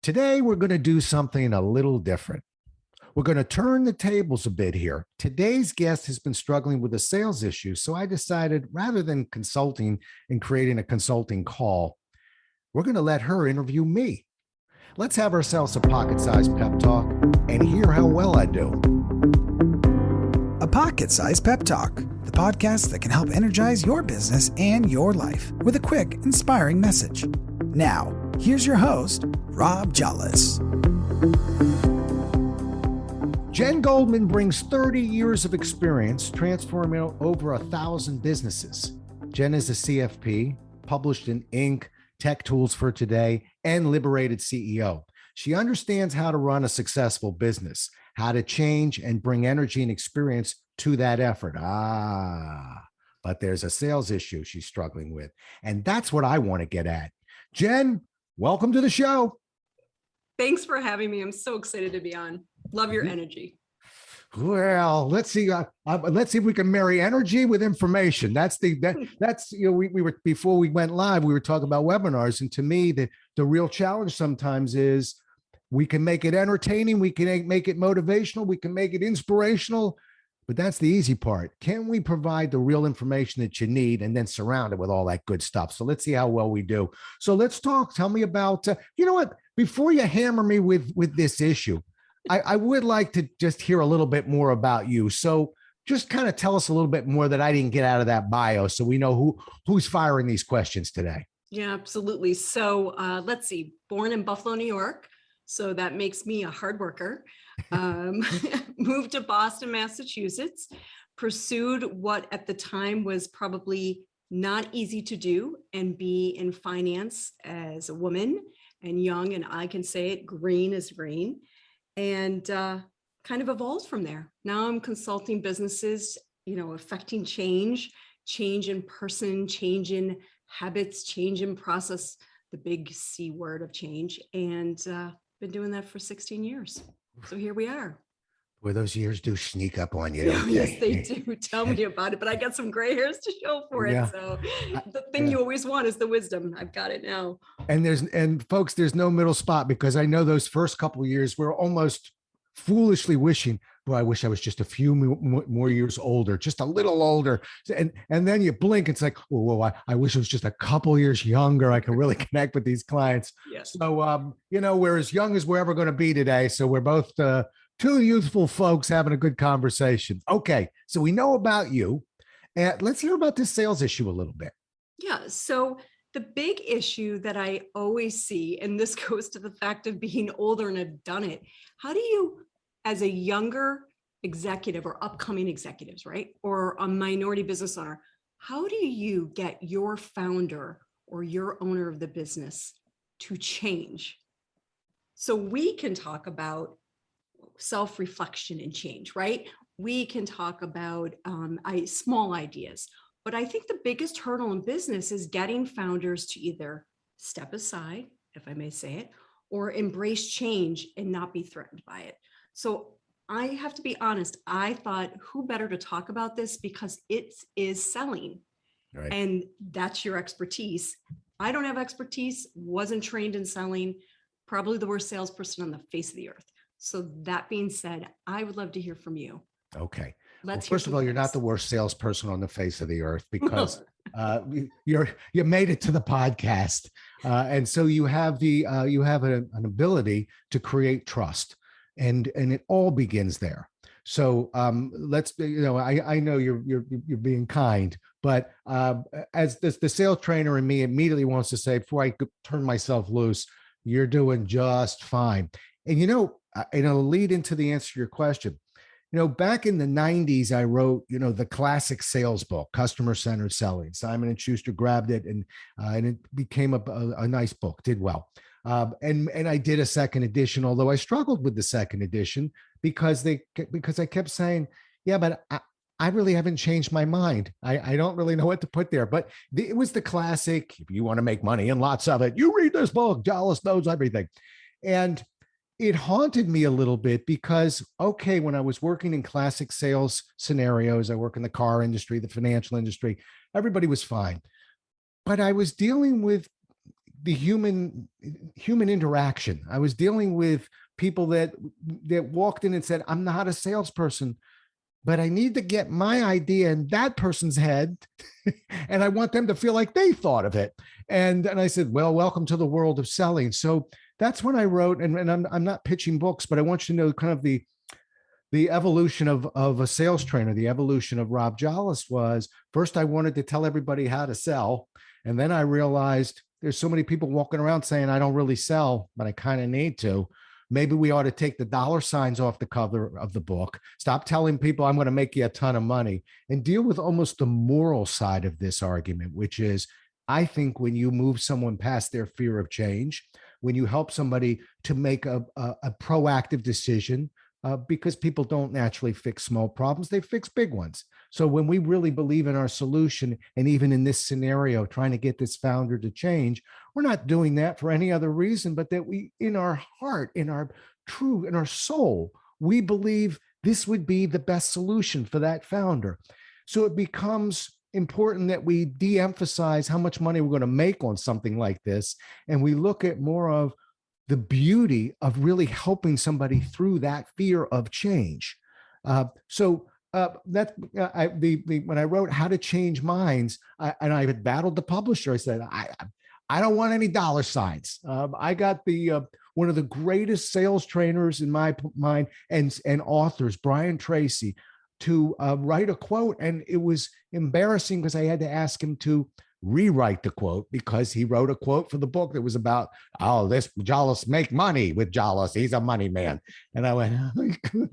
Today, we're going to do something a little different. We're going to turn the tables a bit here. Today's guest has been struggling with a sales issue, so I decided rather than consulting and creating a consulting call, we're going to let her interview me. Let's have ourselves a pocket-sized pep talk and hear how well I do. A pocket-sized pep talk, the podcast that can help energize your business and your life with a quick, inspiring message. Now, here's your host, Rob Jolles. Jen Goldman brings 30 years of experience transforming over 1,000 businesses. Jen is a CFP, published in Inc., Tech Tools for Today, and Liberated CEO. She understands how to run a successful business, how to change and bring energy and experience to that effort. But there's a sales issue she's struggling with. And that's what I want to get at. Jen, welcome to the show. Thanks for having me. I'm so excited to be on. Love your energy. Well, let's see if we can marry energy with information. That's we were before we went live, we were talking about webinars. And to me, the real challenge sometimes is we can make it entertaining, we can make it motivational, we can make it inspirational, but that's the easy part. Can we provide the real information that you need and then surround it with all that good stuff? So let's see how well we do. So let's talk. Tell me about, you know what, before you hammer me with this issue, I would like to just hear a little bit more about you. So just kind of tell us a little bit more that I didn't get out of that bio so we know who's firing these questions today. Yeah, absolutely. So let's see, born in Buffalo, New York. So that makes me a hard worker. Moved to Boston, Massachusetts, pursued what at the time was probably not easy to do and be in finance as a woman and young. And I can say it, green is green. And kind of evolved from there. Now I'm consulting businesses, affecting change in person, change in habits, change in process, the big C word of change. And been doing that for 16 years. So here we are. Well, those years do sneak up on you. Yes, they do. Tell me about it. But I got some gray hairs to show for it. Yeah. So the thing you always want is the wisdom. I've got it now. And folks, there's no middle spot, because I know those first couple of years we're almost foolishly wishing, boy, I wish I was just a few more years older, just a little older. And then you blink, it's like, whoa, I wish it was just a couple years younger. I can really connect with these clients. Yes. So, we're as young as we're ever going to be today. So we're both two youthful folks having a good conversation. Okay, so we know about you. And let's hear about this sales issue a little bit. Yeah, so the big issue that I always see, and this goes to the fact of being older and have done it, how do you, as a younger executive or upcoming executives, right, or a minority business owner, how do you get your founder or your owner of the business to change? So we can talk about self-reflection and change, right? We can talk about small ideas, but I think the biggest hurdle in business is getting founders to either step aside, if I may say it, or embrace change and not be threatened by it. So I have to be honest, I thought, who better to talk about this, because it is selling. Right. And that's your expertise. I don't have expertise, wasn't trained in selling, probably the worst salesperson on the face of the earth. So that being said, I would love to hear from you. Okay. First of all, you're not the worst salesperson on the face of the earth, because you made it to the podcast, and so you have an ability to create trust, and it all begins there. So let's, I know you're being kind, but as the sales trainer in me immediately wants to say, before I turn myself loose, you're doing just fine. And it'll lead into the answer to your question. Back in the 90s, I wrote, the classic sales book, Customer Centered Selling. Simon & Schuster grabbed it, and it became a nice book, did well. And I did a second edition, although I struggled with the second edition because I kept saying, yeah, but I really haven't changed my mind. I don't really know what to put there, but it was the classic, if you want to make money and lots of it, you read this book, Jolles knows everything. And it haunted me a little bit because, okay, when I was working in classic sales scenarios, I work in the car industry, the financial industry, everybody was fine. But I was dealing with the human interaction. I was dealing with people that walked in and said, I'm not a salesperson, but I need to get my idea in that person's head. And I want them to feel like they thought of it. And I said, well, welcome to the world of selling. So that's when I wrote, and I'm not pitching books, but I want you to know kind of the evolution of a sales trainer. The evolution of Rob Jolles was, first I wanted to tell everybody how to sell. And then I realized there's so many people walking around saying, I don't really sell, but I kind of need to. Maybe we ought to take the dollar signs off the cover of the book, stop telling people I'm going to make you a ton of money, and deal with almost the moral side of this argument, which is, I think when you move someone past their fear of change, when you help somebody to make a proactive decision, because people don't naturally fix small problems, they fix big ones. So when we really believe in our solution, and even in this scenario, trying to get this founder to change, we're not doing that for any other reason, but that we, in our heart, in our soul, we believe this would be the best solution for that founder. So it becomes important that we de-emphasize how much money we're going to make on something like this, and we look at more of the beauty of really helping somebody through that fear of change. When I wrote How to Change Minds, and I had battled the publisher, I said, I don't want any dollar signs. I got one of the greatest sales trainers in my mind and authors, Brian Tracy, to write a quote, and it was embarrassing because I had to ask him to rewrite the quote, because he wrote a quote for the book that was about, oh, this Jolles make money with Jolles. He's a money man. And I went,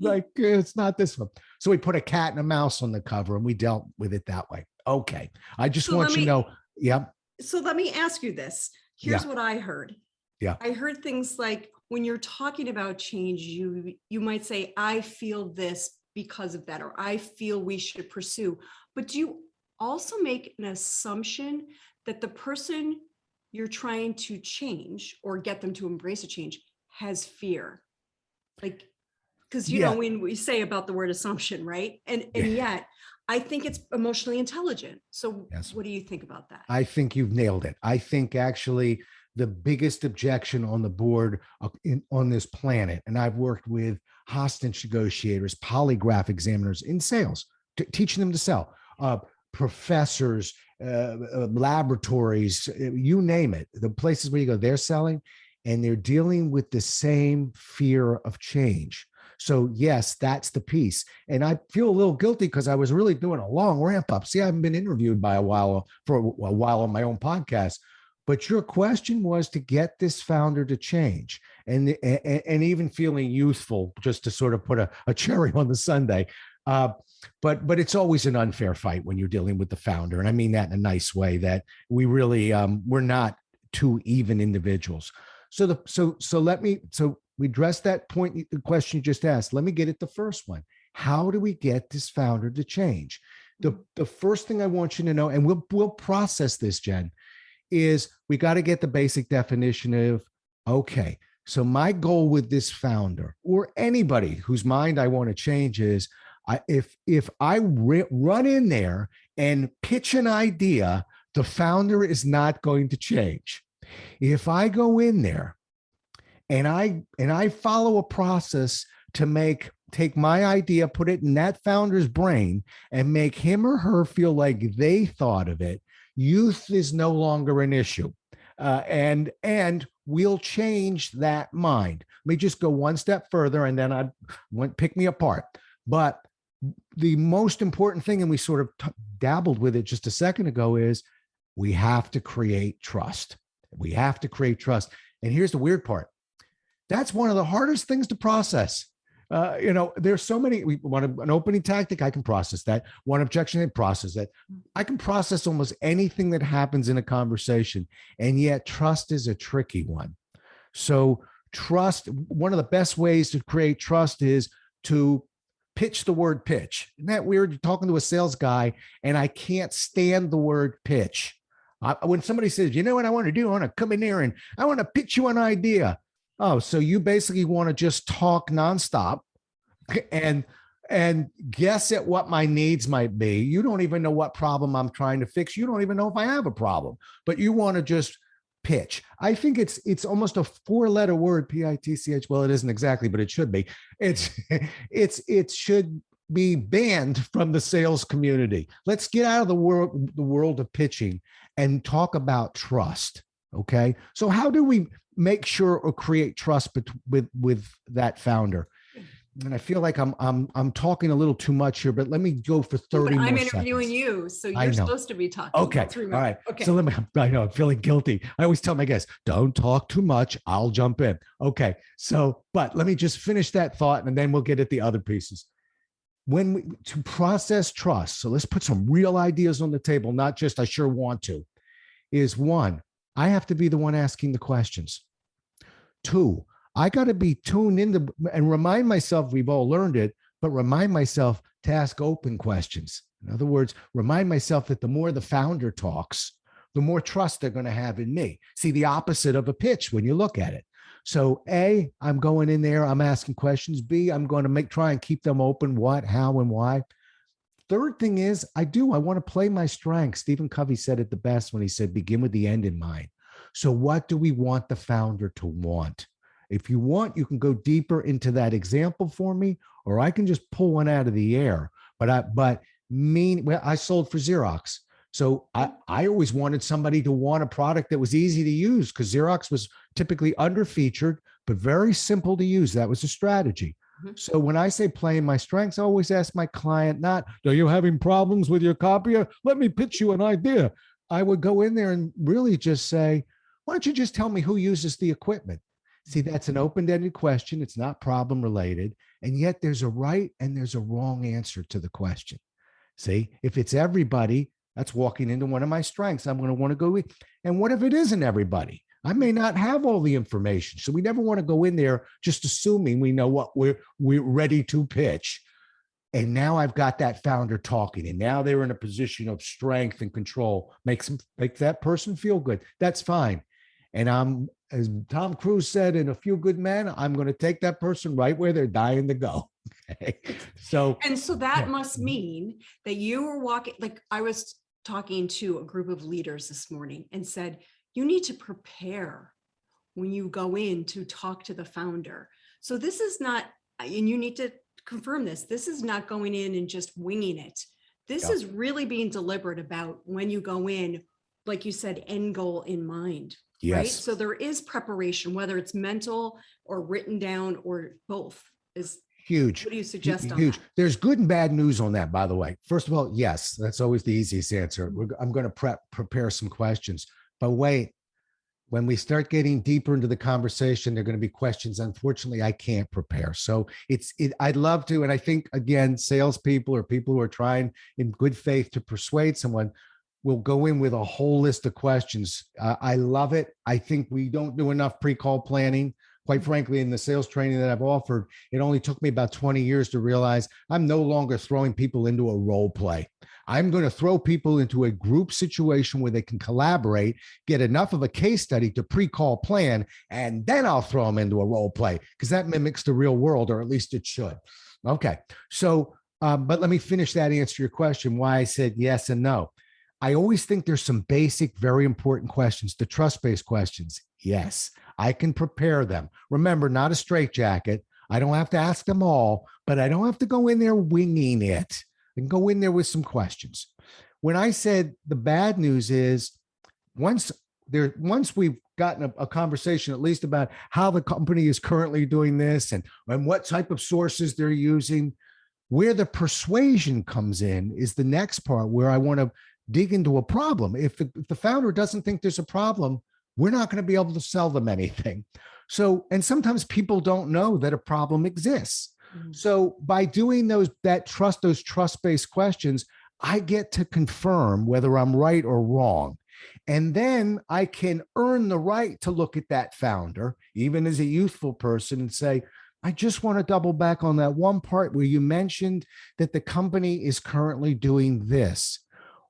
like, it's not this one. So we put a cat and a mouse on the cover, and we dealt with it that way. Okay. I just want you to know. Yeah. So let me ask you this. Here's what I heard. Yeah. I heard things like, when you're talking about change, you might say, I feel this because of that, or I feel we should pursue. But do you also make an assumption that the person you're trying to change or get them to embrace a change has fear? Like, because you know, when we say about the word assumption, right? And yet I think it's emotionally intelligent. So what do you think about that? I think you've nailed it. I think actually the biggest objection on the board on this planet, and I've worked with hostage negotiators, polygraph examiners in sales, teaching them to sell, professors, laboratories, you name it, the places where you go, they're selling, and they're dealing with the same fear of change. So yes, that's the piece. And I feel a little guilty because I was really doing a long ramp up. See, I haven't been interviewed for a while on my own podcast, but your question was to get this founder to change, and even feeling youthful, just to sort of put a cherry on the sundae. But it's always an unfair fight when you're dealing with the founder. And I mean that in a nice way, that we really, we're not two even individuals. So we addressed that point, the question you just asked. Let me get at the first one. How do we get this founder to change? The first thing I want you to know, and we'll process this, Jen, is we got to get the basic definition of, okay, so my goal with this founder or anybody whose mind I want to change is, if I run in there and pitch an idea, the founder is not going to change. If I go in there and I follow a process to take my idea, put it in that founder's brain, and make him or her feel like they thought of it, youth is no longer an issue. And we'll change that mind. Let me just go one step further, and then I went pick me apart. But the most important thing, and we sort of dabbled with it just a second ago, is we have to create trust. We have to create trust. And here's the weird part. That's one of the hardest things to process. There's so many. We want an opening tactic. I can process that. One objection, I process that. I can process almost anything that happens in a conversation. And yet trust is a tricky one. So trust, one of the best ways to create trust is to pitch the word pitch. Isn't that weird? You're talking to a sales guy and I can't stand the word pitch. When somebody says, you know what I want to do? I want to come in here and I want to pitch you an idea. Oh, so you basically want to just talk nonstop and guess at what my needs might be. You don't even know what problem I'm trying to fix. You don't even know if I have a problem, but you want to just pitch. I think it's almost a 4-letter word, PITCH. Well, it isn't exactly, but it should be. It should be banned from the sales community. Let's get out of the world of pitching and talk about trust. Okay. So how do we make sure or create trust with that founder? And I feel like I'm talking a little too much here, but let me go for 30 more seconds. I'm interviewing you, so you're supposed to be talking. Okay. All right. Okay. So I know I'm feeling guilty. I always tell my guests, don't talk too much. I'll jump in. Okay. So, but let me just finish that thought and then we'll get at the other pieces. To process trust, so let's put some real ideas on the table, not just I sure want to, is 1, I have to be the one asking the questions. 2, I got to be tuned into and remind myself, we've all learned it, but remind myself to ask open questions. In other words, remind myself that the more the founder talks, the more trust they're going to have in me. See, the opposite of a pitch when you look at it. So A, I'm going in there, I'm asking questions. B, I'm going to try and keep them open. What, how, and why. Third thing is I want to play my strengths. Stephen Covey said it the best when he said, begin with the end in mind. So what do we want the founder to want? If you want, you can go deeper into that example for me, or I can just pull one out of the air. But I sold for Xerox. So I always wanted somebody to want a product that was easy to use because Xerox was typically underfeatured, but very simple to use. That was a strategy. Mm-hmm. So when I say playing my strengths, I always ask my client, not, are you having problems with your copier? Let me pitch you an idea. I would go in there and really just say, why don't you just tell me who uses the equipment? See, that's an open-ended question. It's not problem related. And yet there's a right and there's a wrong answer to the question. See, if it's everybody, that's walking into one of my strengths. I'm going to want to go in. And what if it isn't everybody? I may not have all the information. So we never want to go in there just assuming we know what we're ready to pitch. And now I've got that founder talking, and now they're in a position of strength and control. Make that person feel good. That's fine. And as Tom Cruise said in A Few Good Men, I'm going to take that person right where they're dying to go. Okay. So that must mean that you were walking, like I was talking to a group of leaders this morning and said, you need to prepare when you go in to talk to the founder. So this is not, and you need to confirm this, this is not going in and just winging it. This is really being deliberate about when you go in, like you said, end goal in mind. Yes. Right. So there is preparation, whether it's mental or written down or both. Is huge. What do you suggest on that? There's good and bad news on that, by the way. First of all, yes, that's always the easiest answer. I'm going to prepare some questions. But wait, when we start getting deeper into the conversation, there are going to be questions. Unfortunately, I can't prepare. So I'd love to. And I think, again, salespeople or people who are trying in good faith to persuade someone will go in with a whole list of questions. I love it. I think we don't do enough pre-call planning. Quite frankly, in the sales training that I've offered, it only took me about 20 years to realize I'm no longer throwing people into a role play. I'm going to throw people into a group situation where they can collaborate, get enough of a case study to pre-call plan, and then I'll throw them into a role play because that mimics the real world, or at least it should. Okay. So, but let me finish that answer to your question, why I said yes and no. I always think there's some basic, very important questions, the trust-based questions. Yes, I can prepare them. Remember, not a straitjacket. I don't have to ask them all, but I don't have to go in there winging it. I can go in there with some questions. When I said the bad news is once we've gotten a conversation, at least about how the company is currently doing this and what type of sources they're using, where the persuasion comes in is the next part where I want to dig into a problem. If the founder doesn't think there's a problem, we're not going to be able to sell them anything. So, and sometimes people don't know that a problem exists. Mm-hmm. So by doing those trust-based questions, I get to confirm whether I'm right or wrong. And then I can earn the right to look at that founder, even as a youthful person, and say, I just want to double back on that one part where you mentioned that the company is currently doing this.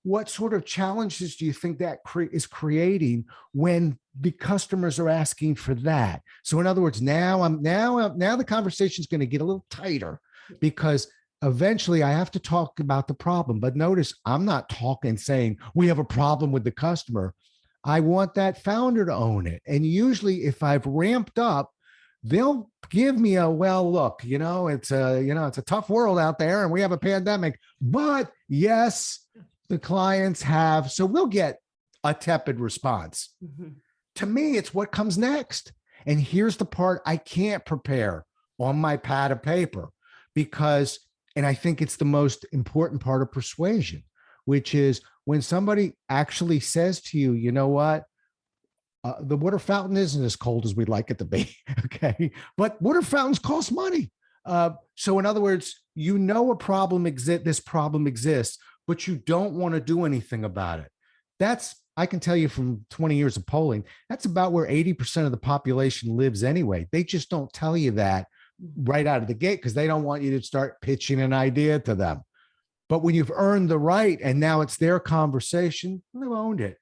What sort of challenges do you think that is creating when the customers are asking for that? So in other words, now the conversation is going to get a little tighter because eventually I have to talk about the problem. But notice I'm not saying we have a problem with the customer. I want that founder to own it. And usually if I've ramped up, they'll give me a, well, look, it's a tough world out there and we have a pandemic, but yes, the clients have, so we'll get a tepid response. Mm-hmm. To me, it's what comes next. And here's the part I can't prepare on my pad of paper because, and I think it's the most important part of persuasion, which is when somebody actually says to you, you know what? The water fountain isn't as cold as we'd like it to be. Okay. But water fountains cost money. So in other words, a problem exists, this problem exists, but you don't want to do anything about it. I can tell you from 20 years of polling, that's about where 80% of the population lives anyway. They just don't tell you that right out of the gate because they don't want you to start pitching an idea to them. But when you've earned the right and now it's their conversation, they've owned it.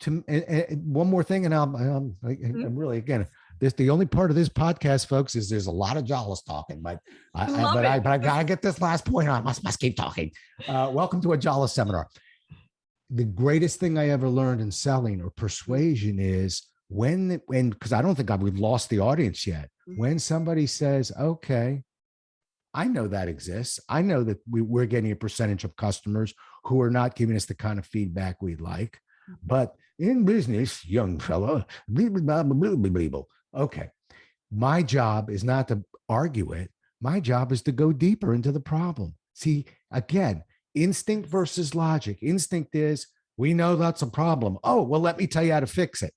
One more thing, and I'm really, again, the only part of this podcast, folks, is there's a lot of Jollis talking, but I gotta get this last point on. Must keep talking. Welcome to a Jollis seminar. The greatest thing I ever learned in selling or persuasion is when because I don't think we've lost the audience yet. When somebody says, okay, I know that exists. I know that we're getting a percentage of customers who are not giving us the kind of feedback we'd like. But in business, young fella, okay, my job is not to argue it. My job is to go deeper into the problem. See, again, instinct versus logic. Instinct is, we know that's a problem. Oh, well, let me tell you how to fix it.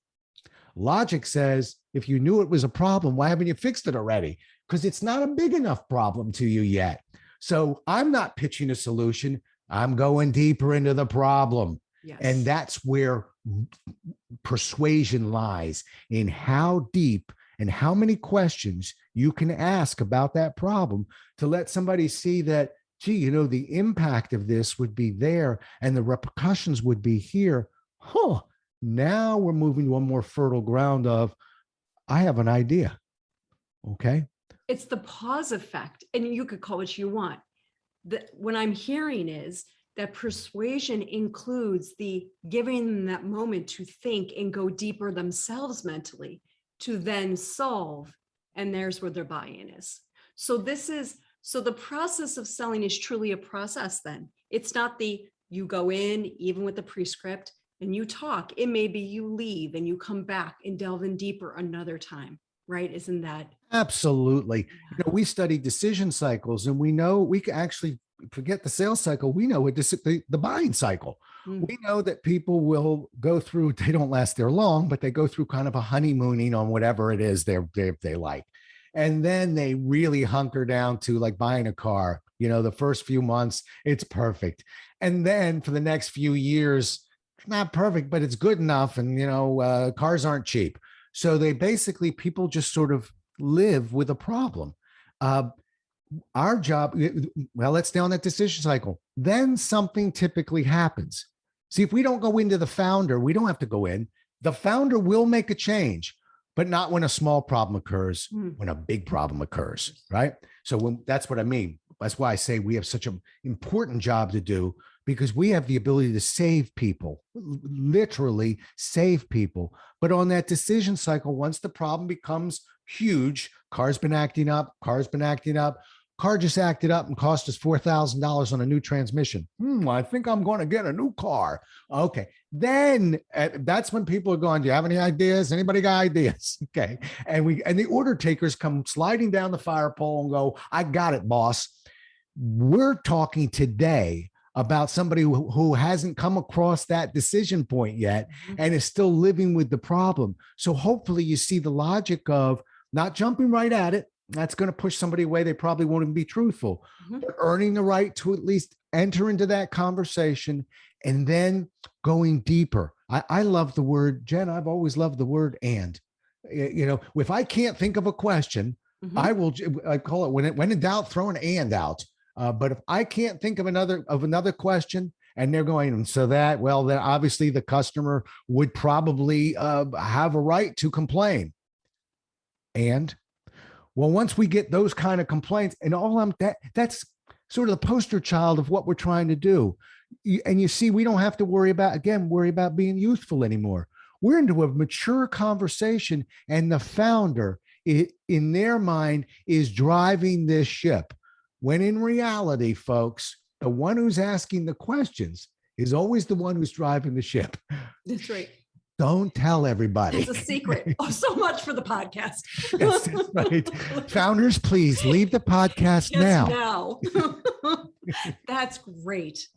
Logic says, if you knew it was a problem, why haven't you fixed it already? Because it's not a big enough problem to you yet. So I'm not pitching a solution. I'm going deeper into the problem. Yes. And that's where persuasion lies, in how deep and how many questions you can ask about that problem to let somebody see that, gee, the impact of this would be there and the repercussions would be here. Now we're moving to a more fertile ground of, I have an idea. Okay. It's the pause effect, and you could call it what you want. What I'm hearing is that persuasion includes the giving them that moment to think and go deeper themselves mentally to then solve. And there's where their buy-in is. So the process of selling is truly a process then. It's not you go in, even with the prescript, and you talk. It may be you leave and you come back and delve in deeper another time, right? Isn't that? Absolutely. We study decision cycles, and we know we can actually forget the sales cycle. We know the buying cycle. Mm-hmm. We know that people will go through, they don't last there long, but they go through kind of a honeymooning on whatever it is they like. And then they really hunker down to like buying a car. The first few months, it's perfect. And then for the next few years, it's not perfect, but it's good enough. And, cars aren't cheap. So people just sort of live with a problem. Our job, well, let's stay on that decision cycle. Then something typically happens. See, if we don't go into the founder, we don't have to go in. The founder will make a change, but not when a small problem occurs, when a big problem occurs, right? So that's what I mean. That's why I say we have such an important job to do, because we have the ability to save people, literally save people. But on that decision cycle, once the problem becomes huge, car's been acting up, car just acted up and cost us $4,000 on a new transmission. I think I'm going to get a new car. Okay. Then that's when people are going, do you have any ideas? Anybody got ideas? Okay. And the order takers come sliding down the fire pole and go, I got it, boss. We're talking today about somebody who hasn't come across that decision point yet and is still living with the problem. So hopefully you see the logic of not jumping right at it. That's going to push somebody away. They probably won't even be truthful, but earning the right to at least enter into that conversation and then going deeper. I love the word, Jen, I've always loved the word and. If I can't think of a question, I call it when in doubt, throw an and out. But if I can't think of another question and they're going, so then obviously the customer would probably have a right to complain. And once we get those kind of complaints and that's sort of the poster child of what we're trying to do. And you see, we don't have to worry about being youthful anymore. We're into a mature conversation, and the founder, in their mind, is driving this ship. When in reality, folks, the one who's asking the questions is always the one who's driving the ship. That's right. Don't tell everybody. It's a secret. Oh, so much for the podcast. Yes, that's right. Founders, please leave the podcast now. That's great.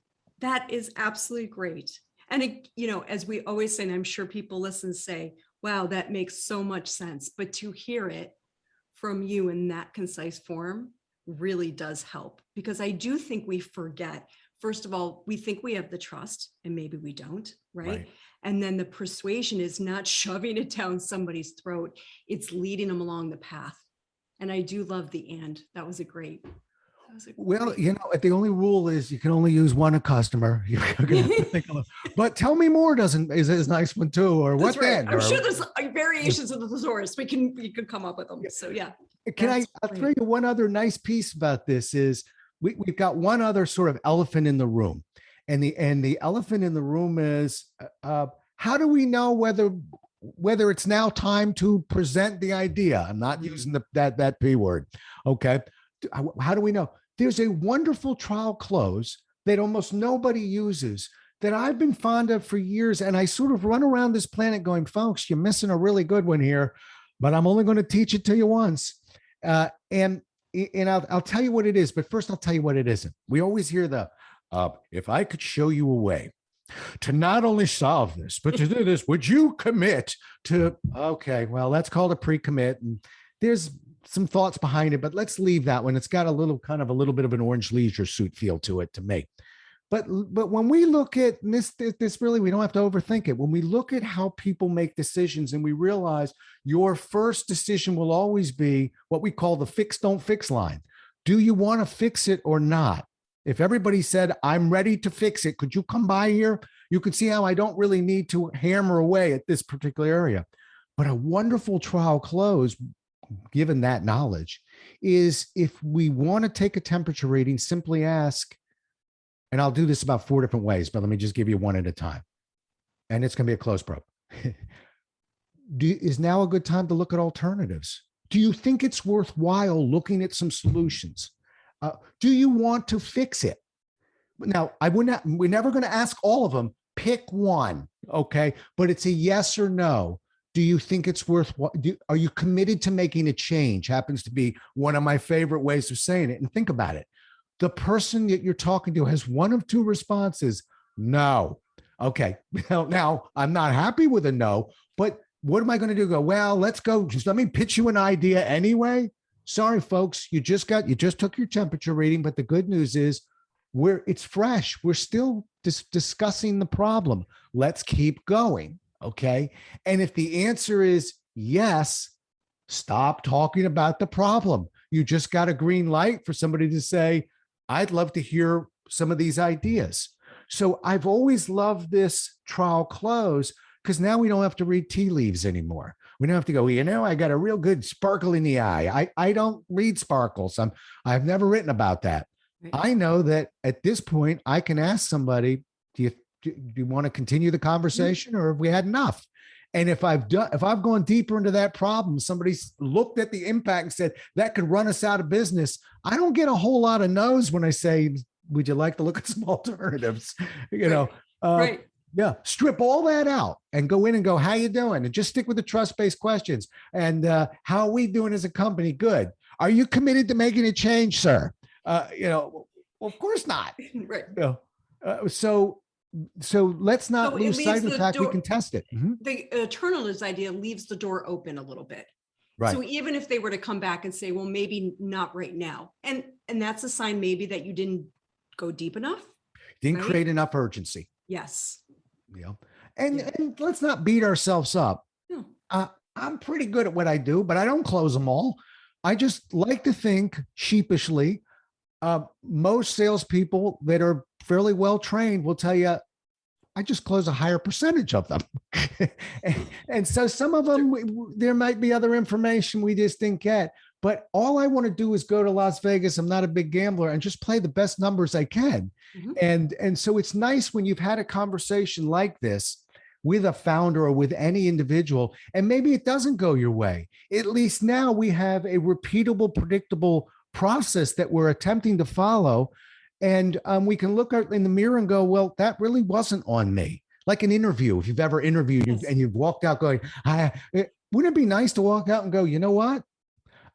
That is absolutely great. And, as we always say, and I'm sure people listen say, wow, that makes so much sense. But to hear it from you in that concise form really does help, because I do think we forget. First of all, we think we have the trust, and maybe we don't, right? And then the persuasion is not shoving it down somebody's throat. It's leading them along the path. And I do love the and. That was a great. Well, the only rule is you can only use one a customer. You're gonna have to think of, but tell me more is a nice one too, or what then? I'm sure there's variations of the thesaurus. We could come up with them. So yeah. I'll throw you one other nice piece about this is we've got one other sort of elephant in the room. And the elephant in the room is how do we know whether it's now time to present the idea? I'm not using that P word. Okay. How do we know? There's a wonderful trial close that almost nobody uses that I've been fond of for years. And I sort of run around this planet going, folks, you're missing a really good one here, but I'm only going to teach it to you once. And I'll tell you what it is, but first I'll tell you what it isn't. We always hear if I could show you a way to not only solve this, but to do this, would you commit to, okay, well, that's called a pre-commit. And there's some thoughts behind it, but let's leave that one. It's got a little bit of an orange leisure suit feel to it to me. But when we look at this really, we don't have to overthink it. When we look at how people make decisions and we realize your first decision will always be what we call the fix, don't fix line. Do you want to fix it or not? If everybody said, I'm ready to fix it, could you come by here? You can see how I don't really need to hammer away at this particular area. But a wonderful trial close, given that knowledge, is if we want to take a temperature reading, simply ask, and I'll do this about 4 different ways, but let me just give you one at a time. And it's going to be a close probe. Is now a good time to look at alternatives? Do you think it's worthwhile looking at some solutions? Do you want to fix it? Now, we're never going to ask all of them. Pick one, okay? But it's a yes or no. Do you think it's are you committed to making a change? Happens to be one of my favorite ways of saying it. And think about it. The person that you're talking to has one of 2 responses. No. Okay. Now I'm not happy with a no, but what am I going to do? Go, well, let's go. Just let me pitch you an idea anyway. Sorry, folks. You just took your temperature reading, but the good news is it's fresh. We're still discussing the problem. Let's keep going. Okay. And if the answer is yes, stop talking about the problem. You just got a green light for somebody to say, I'd love to hear some of these ideas. So I've always loved this trial close because now we don't have to read tea leaves anymore. We don't have to go, I got a real good sparkle in the eye. I don't read sparkles. I've never written about that. Right. I know that at this point I can ask somebody, do you want to continue the conversation or have we had enough? And if I've gone deeper into that problem, somebody's looked at the impact and said that could run us out of business. I don't get a whole lot of no's when I say, would you like to look at some alternatives? Right. Yeah. Strip all that out and go in and go, how you doing? And just stick with the trust-based questions. And how are we doing as a company? Good. Are you committed to making a change, sir? Well, of course not. Right. So let's not lose sight of the fact we can test it. Mm-hmm. The alternatives idea leaves the door open a little bit. Right. So even if they were to come back and say, well, maybe not right now. And that's a sign maybe that you didn't go deep enough. Didn't create enough urgency. Yes. Yeah. And let's not beat ourselves up. No. I'm pretty good at what I do, but I don't close them all. I just like to think sheepishly, most salespeople that are fairly well trained will tell you, I just close a higher percentage of them. and so some of them, there might be other information we just didn't get. But all I want to do is go to Las Vegas. I'm not a big gambler and just play the best numbers I can. Mm-hmm. And so it's nice when you've had a conversation like this with a founder or with any individual, and maybe it doesn't go your way, at least now we have a repeatable, predictable process that we're attempting to follow. And we can look in the mirror and go, well, that really wasn't on me. Like an interview, if you've ever interviewed and you've walked out going, wouldn't it be nice to walk out and go, you know what?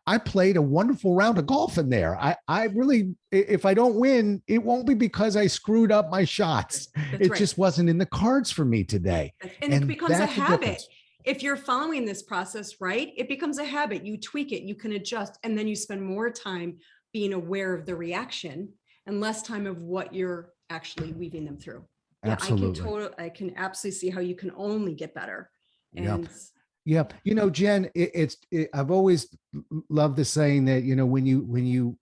I played a wonderful round of golf in there. I really, if I don't win, it won't be because I screwed up my shots. It just wasn't in the cards for me today. And it becomes a habit. If you're following this process, right, it becomes a habit. You tweak it, you can adjust, and then you spend more time being aware of the reaction and less time of what you're actually weaving them through. Absolutely. I can absolutely see how you can only get better. And yeah. You know, Jen, I've always loved the saying that, you know, when you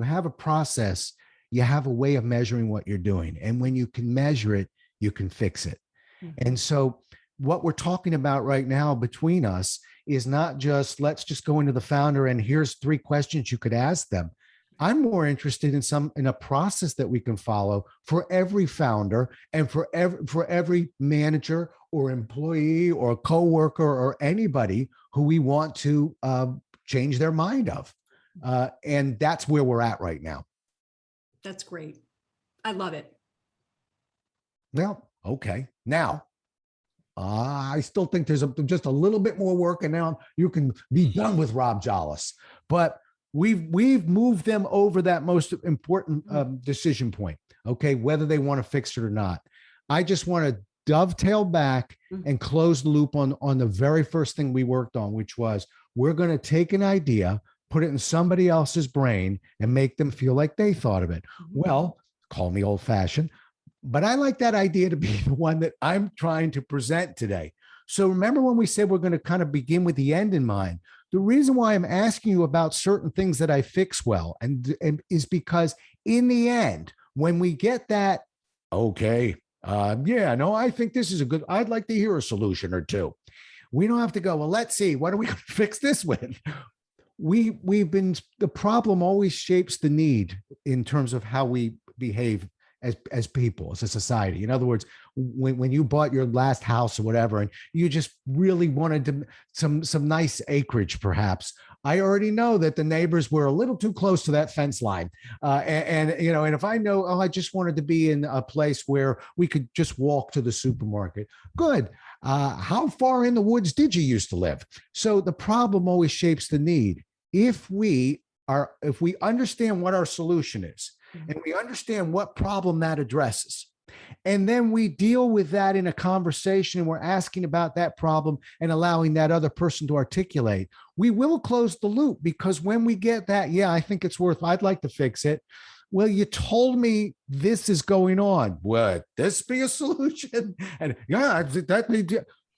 have a process, you have a way of measuring what you're doing. And when you can measure it, you can fix it. Mm-hmm. And so what we're talking about right now between us is not just, let's just go into the founder and here's 3 questions you could ask them. I'm more interested in a process that we can follow for every founder and for every manager or employee or coworker or anybody who we want to change their mind of. And that's where we're at right now. That's great. I love it. Well, okay. Now, I still think there's just a little bit more work, and now you can be done with Rob Jolles. But we've moved them over that most important decision point. Okay, whether they want to fix it or not. I just want to dovetail back and close the loop on the very first thing we worked on, which was we're going to take an idea, put it in somebody else's brain, and make them feel like they thought of it. Well, call me old-fashioned, but I like that idea to be the one that I'm trying to present today. So remember when we said we're going to kind of begin with the end in mind? The reason why I'm asking you about certain things that I fix well and is because in the end, when we get that, okay, I think this is I'd like to hear a solution or two. We don't have to go, well, let's see, what are we going to fix this with? The problem always shapes the need in terms of how we behave as people, as a society. In other words, when you bought your last house or whatever, and you just really wanted some nice acreage, perhaps, I already know that the neighbors were a little too close to that fence line. And if I know, I just wanted to be in a place where we could just walk to the supermarket. Good. How far in the woods did you used to live? So the problem always shapes the need. If we understand what our solution is, and we understand what problem that addresses, and then we deal with that in a conversation, and we're asking about that problem and allowing that other person to articulate, we will close the loop. Because when we get that, I think it's I'd like to fix it. Well, you told me this is going on. Would this be a solution? And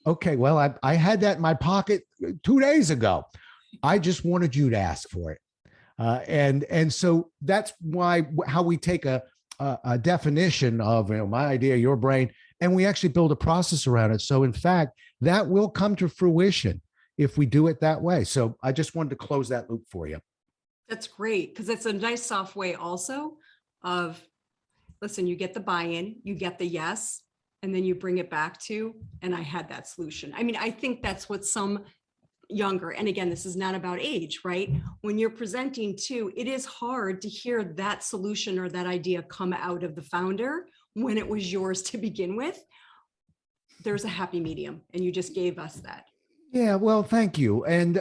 okay, well, I had that in my pocket 2 days ago. I just wanted you to ask for it. And so that's how we take a definition of my idea, your brain, and we actually build a process around it. So in fact, that will come to fruition if we do it that way. So I just wanted to close that loop for you. That's great, because it's a nice soft way also of, listen, you get the buy-in, you get the yes, and then you bring it back to, and I had that solution. I mean, I think that's what some younger, and again, this is not about age, right? When you're presenting to, it is hard to hear that solution or that idea come out of the founder when it was yours to begin with. There's a happy medium, and you just gave us that. Yeah, well, thank you. And,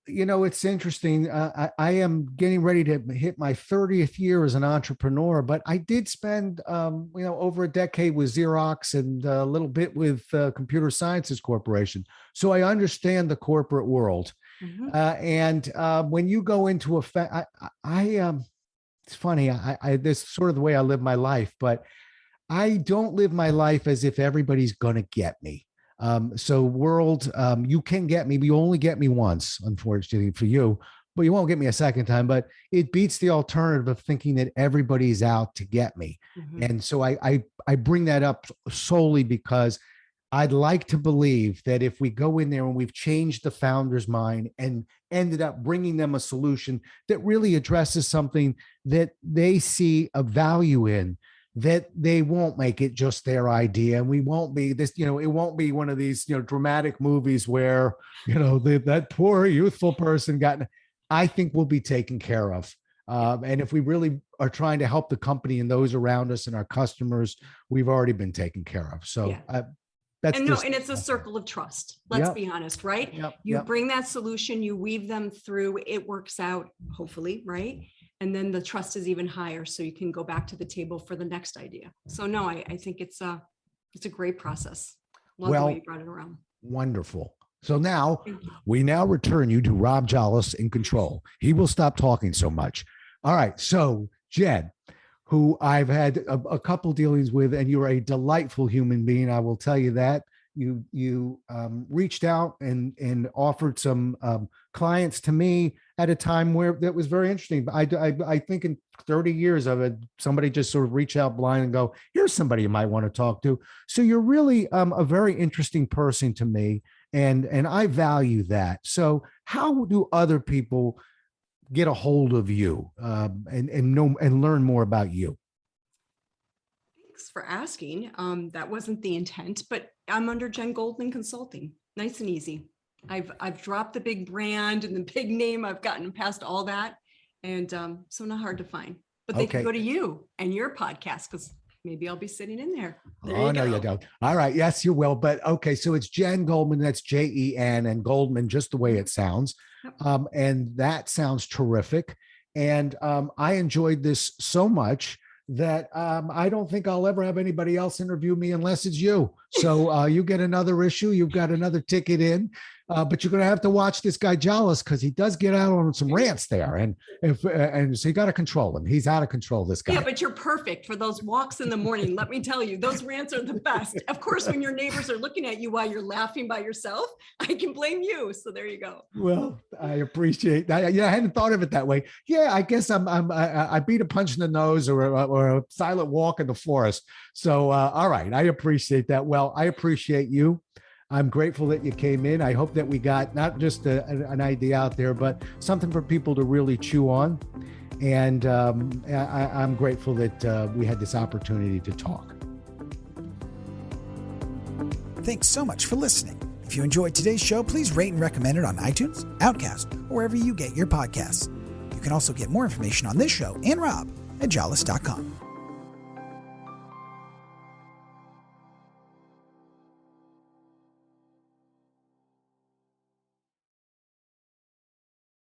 it's interesting. I am getting ready to hit my 30th year as an entrepreneur, but I did spend, over a decade with Xerox and a little bit with Computer Sciences Corporation. So I understand the corporate world. Mm-hmm. And when you go into it's funny, this is sort of the way I live my life, but I don't live my life as if everybody's going to get me. So world, you can get me, but you only get me once, unfortunately for you, but you won't get me a second time. But it beats the alternative of thinking that everybody's out to get me. Mm-hmm. And so I bring that up solely because I'd like to believe that if we go in there and we've changed the founder's mind and ended up bringing them a solution that really addresses something that they see a value in, that they won't make it just their idea. And we won't be this, it won't be one of these, dramatic movies where, that poor youthful person I think we'll be taken care of. And if we really are trying to help the company and those around us and our customers, we've already been taken care of. So and it's a circle of trust. Let's be honest, right? You bring that solution, you weave them through, it works out, hopefully, right? And then the trust is even higher, so you can go back to the table for the next idea. So no, I think it's a great process. Love the way you brought it around. Wonderful. So now we return you to Rob Jollis in control. He will stop talking so much. All right. So Jen, who I've had a couple dealings with, and you're a delightful human being. I will tell you that. You reached out and offered some clients to me at a time where that was very interesting. I think in 30 years of it, somebody just sort of reach out blind and go, here's somebody you might want to talk to. So you're really a very interesting person to me, and I value that. So how do other people get a hold of you and know and learn more about you? Thanks for asking. That wasn't the intent, but I'm under Jen Goldman Consulting. Nice and easy. I've dropped the big brand and the big name. I've gotten past all that, and so not hard to find. But they can go to you and your podcast, because maybe I'll be sitting in there. No, you don't. All right. Yes, you will. But okay, so it's Jen Goldman. That's Jen, and Goldman, just the way it sounds. And that sounds terrific. And I enjoyed this so much that I don't think I'll ever have anybody else interview me unless it's you. So you get another issue. You've got another ticket in. But you're going to have to watch this guy Jollis, because he does get out on some rants there, and so you got to control him. He's out of control, this guy. Yeah, but you're perfect for those walks in the morning. Let me tell you, those rants are the best. Of course, when your neighbors are looking at you while you're laughing by yourself, I can blame you. So there you go. Well, I appreciate that. Yeah, I hadn't thought of it that way. Yeah, I guess I beat a punch in the nose or a silent walk in the forest. So all right, I appreciate that. Well, I appreciate you. I'm grateful that you came in. I hope that we got not just an idea out there, but something for people to really chew on. And I'm grateful that we had this opportunity to talk. Thanks so much for listening. If you enjoyed today's show, please rate and recommend it on iTunes, Outcast, or wherever you get your podcasts. You can also get more information on this show and Rob at jollis.com.